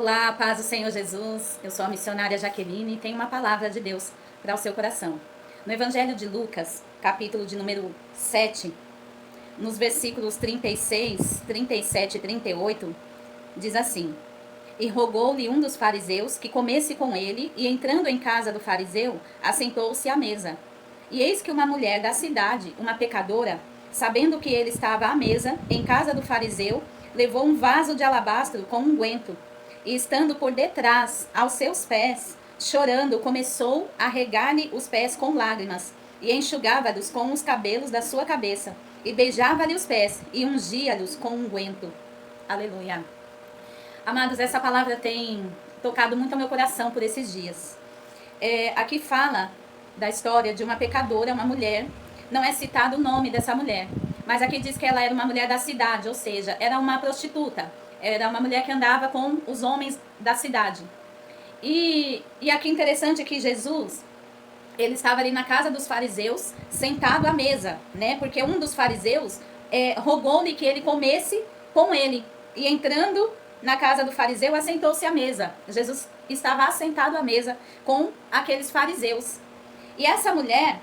Olá, paz do Senhor Jesus. Eu sou a missionária Jaqueline e tenho uma palavra de Deus para o seu coração. No Evangelho de Lucas, capítulo de número 7, nos versículos 36, 37 e 38, diz assim: E rogou-lhe um dos fariseus que comesse com ele, e entrando em casa do fariseu, assentou-se à mesa. E eis que uma mulher da cidade, uma pecadora, sabendo que ele estava à mesa, em casa do fariseu, levou um vaso de alabastro com unguento, e estando por detrás, aos seus pés, chorando, começou a regar-lhe os pés com lágrimas, e enxugava-lhes com os cabelos da sua cabeça, e beijava-lhe os pés, e ungia-lhes com unguento. Aleluia. Amados, essa palavra tem tocado muito ao meu coração por esses dias. Aqui fala da história de uma pecadora, uma mulher. Não é citado o nome dessa mulher, mas aqui diz que ela era uma mulher da cidade, ou seja, era uma prostituta. Era uma mulher que andava com os homens da cidade. E aqui interessante que Jesus, ele estava ali na casa dos fariseus, sentado à mesa, né? Porque um dos fariseus rogou-lhe que ele comesse com ele. E entrando na casa do fariseu, assentou-se à mesa. Jesus estava assentado à mesa com aqueles fariseus. E essa mulher,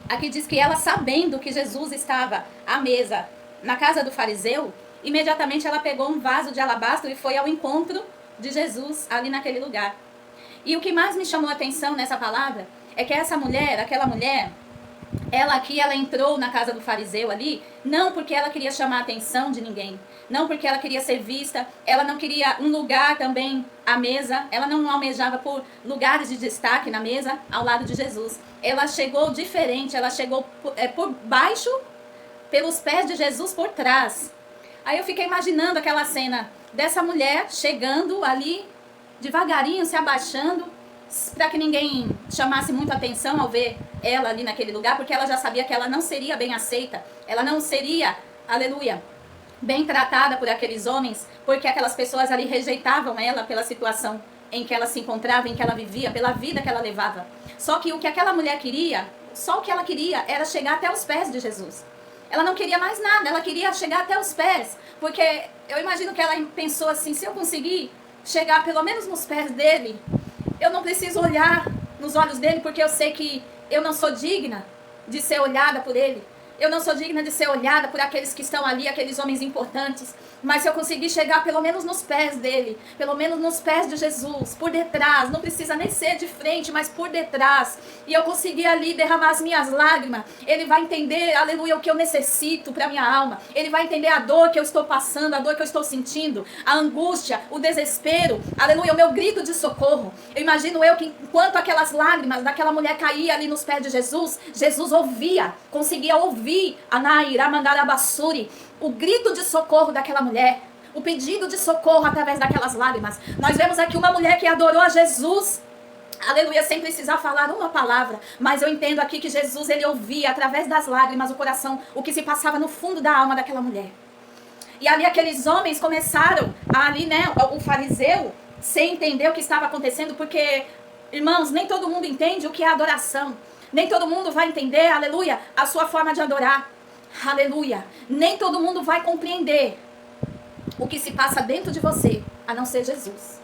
aqui diz que ela, sabendo que Jesus estava à mesa na casa do fariseu, imediatamente ela pegou um vaso de alabastro e foi ao encontro de Jesus ali naquele lugar. E o que mais me chamou a atenção nessa palavra é que essa mulher, aquela mulher, ela entrou na casa do fariseu ali, não porque ela queria chamar a atenção de ninguém, não porque ela queria ser vista, ela não queria um lugar também à mesa, ela não almejava por lugares de destaque na mesa ao lado de Jesus. Ela chegou diferente, ela chegou por baixo, pelos pés de Jesus por trás. Aí eu fiquei imaginando aquela cena dessa mulher chegando ali, devagarinho, se abaixando, para que ninguém chamasse muito atenção ao ver ela ali naquele lugar, porque ela já sabia que ela não seria bem aceita, ela não seria, aleluia, bem tratada por aqueles homens, porque aquelas pessoas ali rejeitavam ela pela situação em que ela se encontrava, em que ela vivia, pela vida que ela levava. Só que o que aquela mulher queria, só o que ela queria era chegar até os pés de Jesus. Ela não queria mais nada, ela queria chegar até os pés, porque eu imagino que ela pensou assim: se eu conseguir chegar pelo menos nos pés dele, eu não preciso olhar nos olhos dele, porque eu sei que eu não sou digna de ser olhada por ele. Eu não sou digna de ser olhada por aqueles que estão ali, aqueles homens importantes. Mas se eu conseguir chegar pelo menos nos pés dele, pelo menos nos pés de Jesus, por detrás, não precisa nem ser de frente, mas por detrás, e eu conseguir ali derramar as minhas lágrimas, ele vai entender, aleluia, o que eu necessito para minha alma. Ele vai entender a dor que eu estou passando, a dor que eu estou sentindo, a angústia, o desespero, aleluia, o meu grito de socorro. Eu imagino eu que enquanto aquelas lágrimas daquela mulher caíam ali nos pés de Jesus, Jesus ouvia, conseguia ouvir a Naira Mandarabassuri, o grito de socorro daquela mulher, o pedido de socorro através daquelas lágrimas. Nós vemos aqui uma mulher que adorou a Jesus, aleluia, sem precisar falar uma palavra, mas eu entendo aqui que Jesus, ele ouvia através das lágrimas o coração, o que se passava no fundo da alma daquela mulher. E ali aqueles homens começaram, ali, né, o fariseu, sem entender o que estava acontecendo, porque, irmãos, nem todo mundo entende o que é adoração, nem todo mundo vai entender, aleluia, a sua forma de adorar. Aleluia. Nem todo mundo vai compreender o que se passa dentro de você, a não ser Jesus.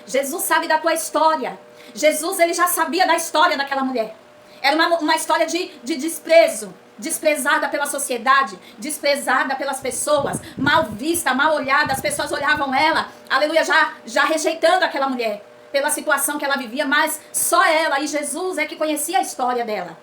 Jesus sabe da tua história. Jesus, ele já sabia da história daquela mulher. Era uma história de desprezo, desprezada pela sociedade, desprezada pelas pessoas, mal vista, mal olhada. As pessoas olhavam ela, aleluia, já rejeitando aquela mulher pela situação que ela vivia, mas só ela e Jesus é que conhecia a história dela.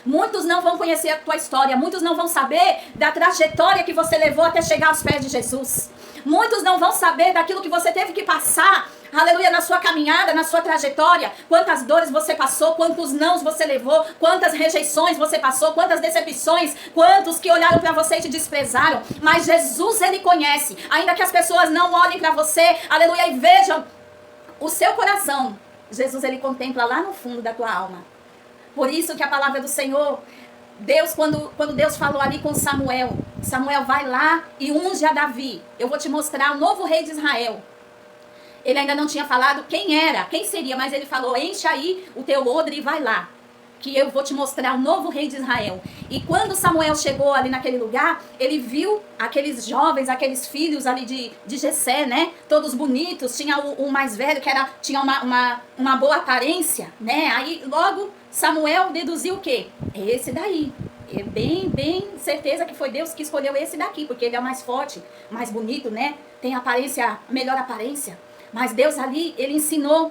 Muitos não vão conhecer a tua história. Muitos não vão saber da trajetória que você levou até chegar aos pés de Jesus. Muitos não vão saber daquilo que você teve que passar, aleluia, na sua caminhada, na sua trajetória. Quantas dores você passou, quantos nãos você levou, quantas rejeições você passou, quantas decepções, quantos que olharam para você e te desprezaram. Mas Jesus, ele conhece. Ainda que as pessoas não olhem para você, aleluia, e vejam o seu coração, Jesus, ele contempla lá no fundo da tua alma. Por isso que a palavra do Senhor, Deus, quando Deus falou ali com Samuel, Samuel vai lá e unge a Davi. Eu vou te mostrar o novo rei de Israel. Ele ainda não tinha falado quem era, quem seria, mas ele falou: enche aí o teu odre e vai lá, que eu vou te mostrar o novo rei de Israel. E quando Samuel chegou ali naquele lugar, ele viu aqueles jovens, aqueles filhos ali de Jessé, né? Todos bonitos, tinha o mais velho que tinha uma boa aparência, né? Aí logo Samuel deduziu o quê? Esse daí. É bem certeza que foi Deus que escolheu esse daqui, porque ele é o mais forte, mais bonito, né? Tem aparência, melhor aparência. Mas Deus ali, ele ensinou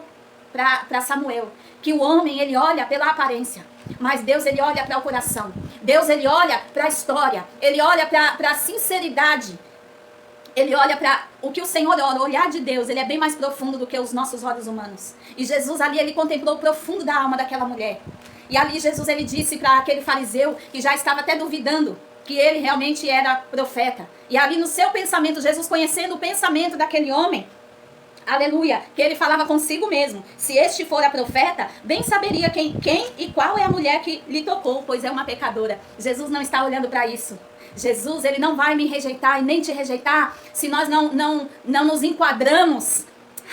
para Samuel que o homem, ele olha pela aparência, mas Deus, ele olha para o coração. Deus, ele olha para a história, ele olha para a sinceridade. Ele olha para o que o Senhor olha, o olhar de Deus, ele é bem mais profundo do que os nossos olhos humanos. E Jesus ali, ele contemplou o profundo da alma daquela mulher. E ali Jesus, ele disse para aquele fariseu que já estava até duvidando que ele realmente era profeta. E ali no seu pensamento, Jesus conhecendo o pensamento daquele homem, aleluia, que ele falava consigo mesmo. Se este for a profeta, bem saberia quem e qual é a mulher que lhe tocou, pois é uma pecadora. Jesus não está olhando para isso. Jesus, ele não vai me rejeitar e nem te rejeitar se nós não nos enquadramos.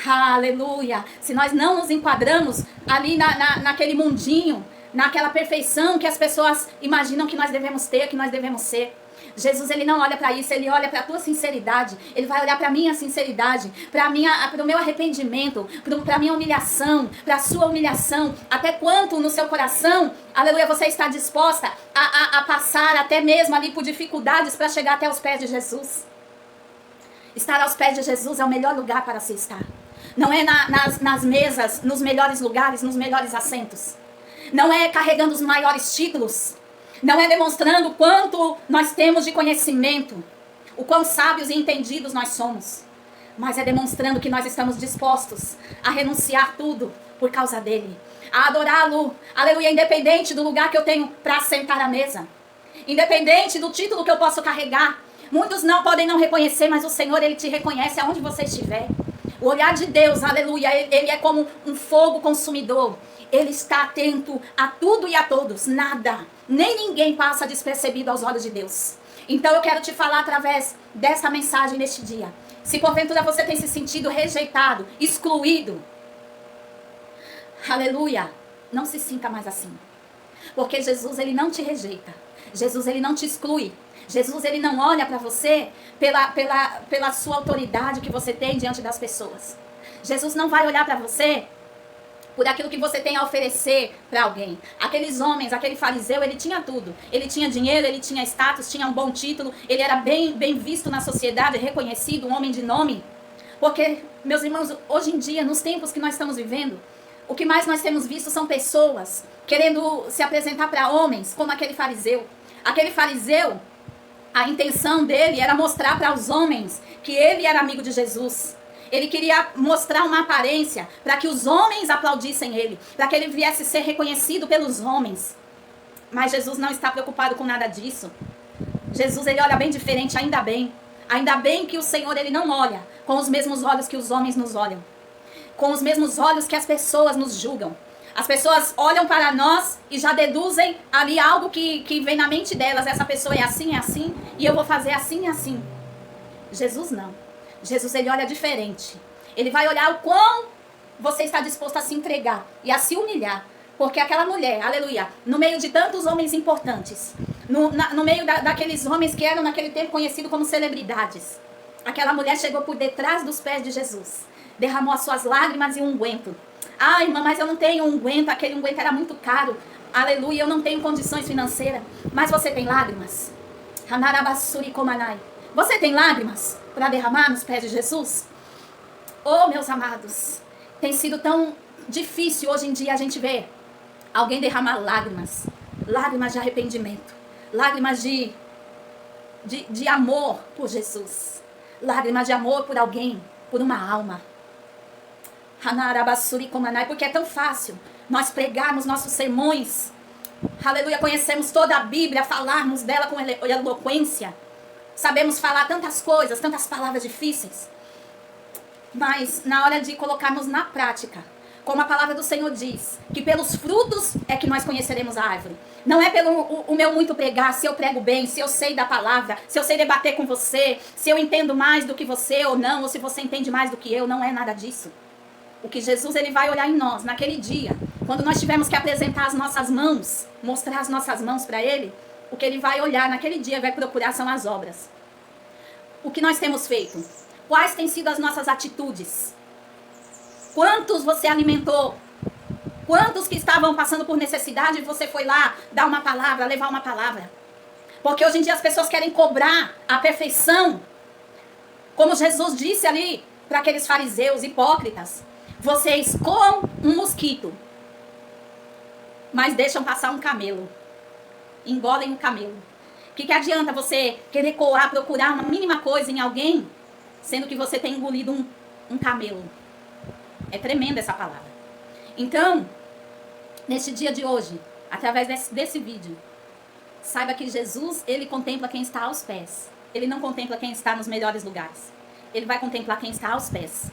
Aleluia. Se nós não nos enquadramos ali naquele mundinho, naquela perfeição que as pessoas imaginam que nós devemos ter, que nós devemos ser. Jesus, ele não olha para isso, ele olha para a tua sinceridade. Ele vai olhar para a minha sinceridade, para o meu arrependimento, para a minha humilhação, para a sua humilhação. Até quanto no seu coração, aleluia, você está disposta a passar até mesmo ali por dificuldades para chegar até os pés de Jesus. Estar aos pés de Jesus é o melhor lugar para se estar. Não é nas mesas, nos melhores lugares, nos melhores assentos. Não é carregando os maiores títulos. Não é demonstrando o quanto nós temos de conhecimento, o quão sábios e entendidos nós somos. Mas é demonstrando que nós estamos dispostos a renunciar tudo por causa dele. A adorá-lo, aleluia, independente do lugar que eu tenho para sentar à mesa. Independente do título que eu posso carregar. Muitos podem não reconhecer, mas o Senhor, ele te reconhece aonde você estiver. O olhar de Deus, aleluia, ele é como um fogo consumidor. Ele está atento a tudo e a todos. Nada, nem ninguém passa despercebido aos olhos de Deus. Então eu quero te falar através dessa mensagem neste dia. Se porventura você tem se sentido rejeitado, excluído, aleluia, não se sinta mais assim. Porque Jesus, ele não te rejeita. Jesus, ele não te exclui. Jesus, ele não olha para você pela sua autoridade que você tem diante das pessoas. Jesus não vai olhar para você por aquilo que você tem a oferecer para alguém. Aqueles homens, aquele fariseu, ele tinha tudo. Ele tinha dinheiro, ele tinha status, tinha um bom título, ele era bem visto na sociedade, reconhecido, um homem de nome. Porque, meus irmãos, hoje em dia, nos tempos que nós estamos vivendo, o que mais nós temos visto são pessoas querendo se apresentar para homens, como aquele fariseu. Aquele fariseu, a intenção dele era mostrar para os homens que ele era amigo de Jesus. Ele queria mostrar uma aparência para que os homens aplaudissem ele, para que ele viesse ser reconhecido pelos homens. Mas Jesus não está preocupado com nada disso. Jesus, ele olha bem diferente, ainda bem. Ainda bem que o Senhor, ele não olha com os mesmos olhos que os homens nos olham. Com os mesmos olhos que as pessoas nos julgam. As pessoas olham para nós e já deduzem ali algo que vem na mente delas. Essa pessoa é assim, e eu vou fazer assim e assim. Jesus não. Jesus, ele olha diferente. Ele vai olhar o quão você está disposto a se entregar e a se humilhar. Porque aquela mulher, aleluia, no meio de tantos homens importantes, no meio daqueles homens que eram naquele tempo conhecidos como celebridades, aquela mulher chegou por detrás dos pés de Jesus, derramou as suas lágrimas e um unguento. Ah, irmã, mas eu não tenho unguento, aquele unguento era muito caro. Aleluia, eu não tenho condições financeiras. Mas você tem lágrimas? Hanarabassuri komanai. Você tem lágrimas para derramar nos pés de Jesus? Oh, meus amados, tem sido tão difícil hoje em dia a gente ver alguém derramar lágrimas. Lágrimas de arrependimento. Lágrimas de amor por Jesus. Lágrimas de amor por alguém, por uma alma. Hanarabassuri komanai, porque é tão fácil nós pregarmos nossos sermões. Aleluia, conhecemos toda a Bíblia, falarmos dela com eloquência. Sabemos falar tantas coisas, tantas palavras difíceis. Mas na hora de colocarmos na prática, como a palavra do Senhor diz, que pelos frutos é que nós conheceremos a árvore. Não é pelo o meu muito pregar, se eu prego bem, se eu sei da palavra, se eu sei debater com você, se eu entendo mais do que você ou não, ou se você entende mais do que eu, não é nada disso. O que Jesus ele vai olhar em nós naquele dia, quando nós tivermos que apresentar as nossas mãos, mostrar as nossas mãos para ele, o que ele vai olhar naquele dia, vai procurar são as obras. O que nós temos feito? Quais têm sido as nossas atitudes? Quantos você alimentou? Quantos que estavam passando por necessidade e você foi lá dar uma palavra, levar uma palavra? Porque hoje em dia as pessoas querem cobrar a perfeição. Como Jesus disse ali para aqueles fariseus hipócritas. Vocês coam um mosquito, mas deixam passar um camelo. Engolem um camelo. O que adianta você querer coar, procurar uma mínima coisa em alguém, sendo que você tem engolido um camelo? É tremenda essa palavra. Então, neste dia de hoje, através desse vídeo, saiba que Jesus, ele contempla quem está aos pés. Ele não contempla quem está nos melhores lugares. Ele vai contemplar quem está aos pés.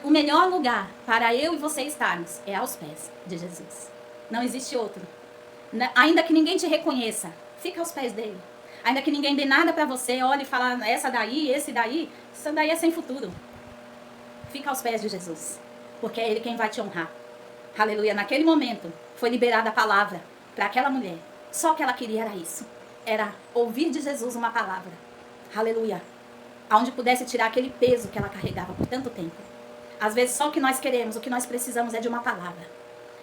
O melhor lugar para eu e você estarmos é aos pés de Jesus. Não existe outro. Ainda que ninguém te reconheça, fica aos pés dele. Ainda que ninguém dê nada para você, olhe e fala, essa daí, esse daí, isso daí é sem futuro. Fica aos pés de Jesus, porque é ele quem vai te honrar. Aleluia. Naquele momento, foi liberada a palavra para aquela mulher. Só o que ela queria era isso. Era ouvir de Jesus uma palavra. Aleluia. Aonde pudesse tirar aquele peso que ela carregava por tanto tempo. Às vezes só o que nós queremos, o que nós precisamos é de uma palavra.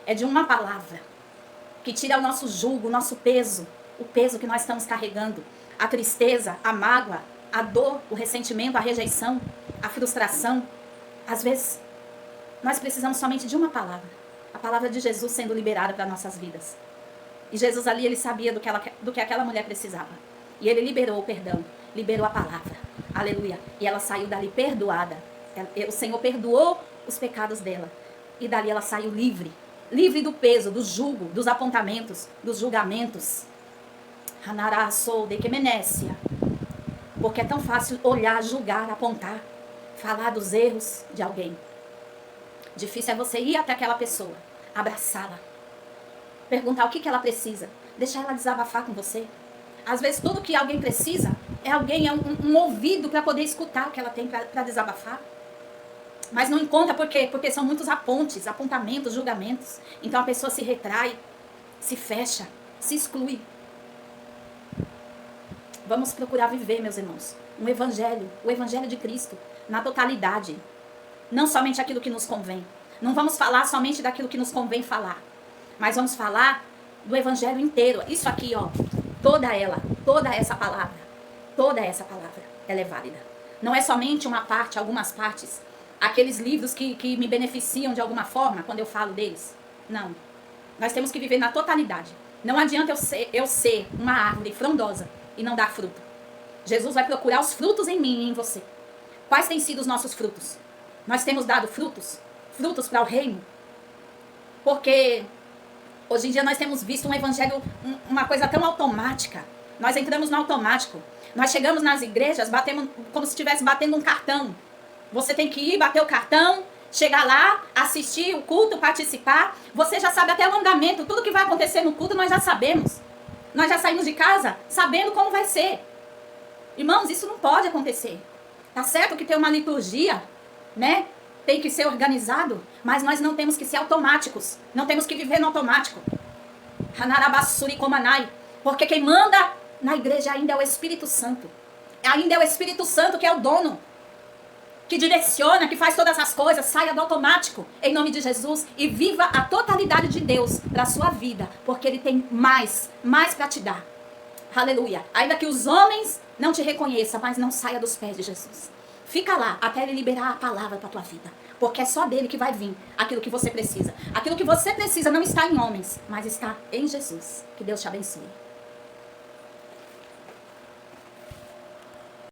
É de uma palavra que tira o nosso jugo, o nosso peso, o peso que nós estamos carregando, a tristeza, a mágoa, a dor, o ressentimento, a rejeição, a frustração. Às vezes nós precisamos somente de uma palavra. A palavra de Jesus sendo liberada para nossas vidas. E Jesus ali, ele sabia do que aquela mulher precisava. E ele liberou o perdão, liberou a palavra. Aleluia. E ela saiu dali perdoada. O Senhor perdoou os pecados dela. E dali ela saiu livre. Livre do peso, do jugo, dos apontamentos, dos julgamentos. Porque é tão fácil olhar, julgar, apontar, falar dos erros de alguém. Difícil é você ir até aquela pessoa, abraçá-la, perguntar o que ela precisa, deixar ela desabafar com você. Às vezes tudo que alguém precisa é um ouvido para poder escutar o que ela tem para desabafar. Mas não encontra por quê? Porque são muitos apontamentos, julgamentos. Então a pessoa se retrai, se fecha, se exclui. Vamos procurar viver, meus irmãos, o evangelho de Cristo, na totalidade. Não somente aquilo que nos convém. Não vamos falar somente daquilo que nos convém falar. Mas vamos falar do evangelho inteiro. Isso aqui, ó, toda essa palavra, ela é válida. Não é somente uma parte, algumas partes. Aqueles livros que me beneficiam de alguma forma, quando eu falo deles. Não. Nós temos que viver na totalidade. Não adianta eu ser uma árvore frondosa e não dar fruto. Jesus vai procurar os frutos em mim e em você. Quais têm sido os nossos frutos? Nós temos dado frutos para o reino. Porque hoje em dia nós temos visto um evangelho, uma coisa tão automática. Nós entramos no automático. Nós chegamos nas igrejas, batemos como se estivesse batendo um cartão. Você tem que ir, bater o cartão, chegar lá, assistir o culto, participar. Você já sabe até o andamento, tudo que vai acontecer no culto nós já sabemos. Nós já saímos de casa sabendo como vai ser. Irmãos, isso não pode acontecer. Tá certo que tem uma liturgia, né? Tem que ser organizado, mas nós não temos que ser automáticos. Não temos que viver no automático. Hanarabassuri komanai. Porque quem manda na igreja ainda é o Espírito Santo. Ainda é o Espírito Santo que é o dono. Que direciona, que faz todas as coisas. Saia do automático, em nome de Jesus. E viva a totalidade de Deus para a sua vida. Porque Ele tem mais para te dar. Aleluia. Ainda que os homens não te reconheçam, mas não saia dos pés de Jesus. Fica lá até Ele liberar a palavra para a tua vida. Porque é só dele que vai vir aquilo que você precisa. Aquilo que você precisa não está em homens, mas está em Jesus. Que Deus te abençoe.